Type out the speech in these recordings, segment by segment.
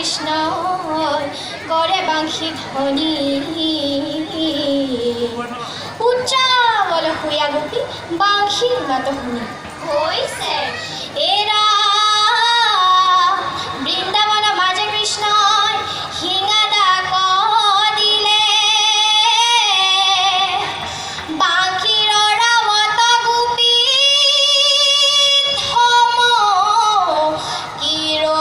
কৃষ্ণ করে বাংশী ধ্বনি উচ্চাবল হইয়া গোপী বাংশীর নত শুনি হইছে এরা বৃন্দাবন মাঝে কৃষ্ণ হিঙা ডাক দিলে বাংশীর রামত গোপী থম কিরো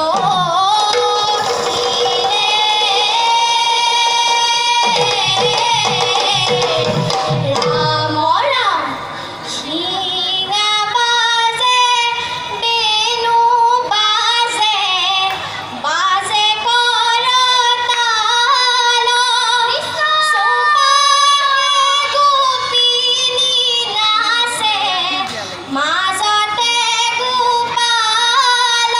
রাম রাম হিঙা বাজে বেনু বাজে বাজে করতাল সোপানে গোপিনী নাচে মাজতে গোপাল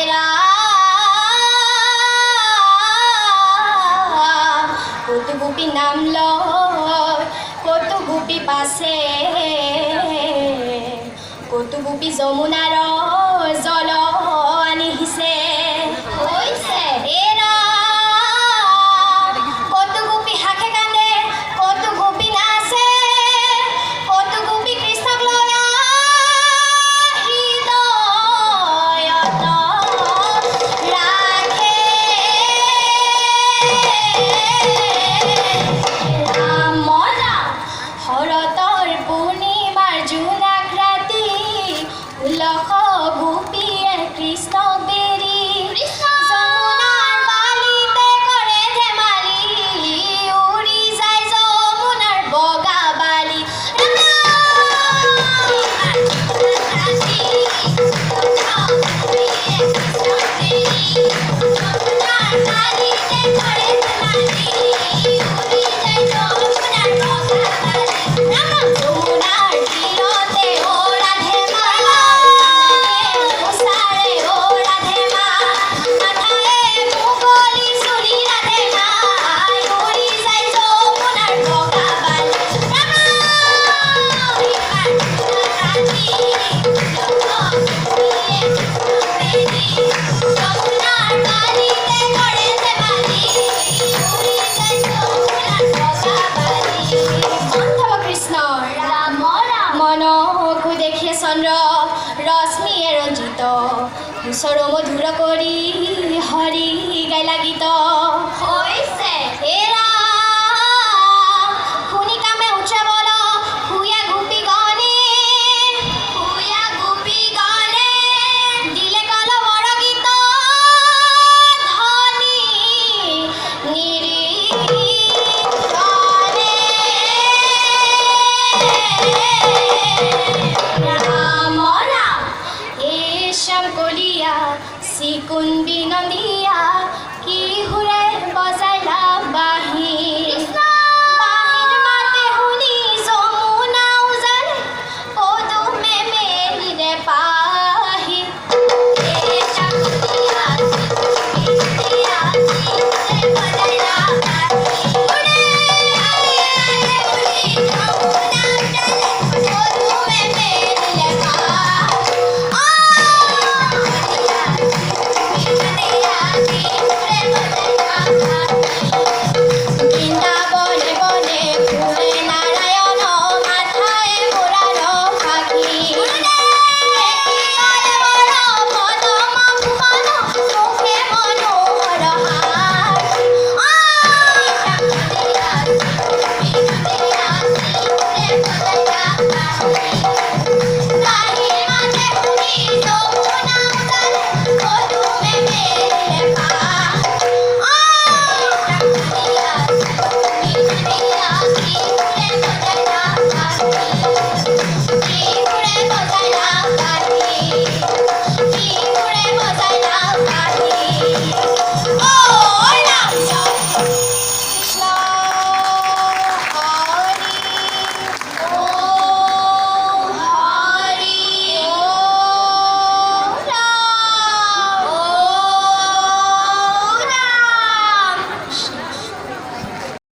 রাম কত গোপী নাম লয় কত গোপী পাশে কত গোপী যমুনার জল আনিছে হইছে এরা কত গোপী হাকে কান্দে কত গোপী নাচে কত গোপী কৃষ্ণক লয়া হৃদয়ত রাখে রাম রাম হরতর পূর্ণিমার জোনাক রাতি উলখ গোপীয়ে কৃষ্ণ বেরি যমুনার বালিতে করে ধেমালি উড়ি যায় যমুনার বগা বালি যমুনার তীরতে ওরা ধেমালা ওসারে ওরা ধেমা মাথায় মুগলি চুলি রাধে মাই উড়ি যায় যমুনার বগা বালি যমুনার বালিতে করে ধেমালি উড়ি যায় যমুনার বগা বালি মাধব কৃষ্ণ রাম রাম মনকু দেখিয়ে চন্দ্র রশ্মিয়ে ৰঞ্জিত কুশৰ মধুৰ কৰি হৰি গাই লাগি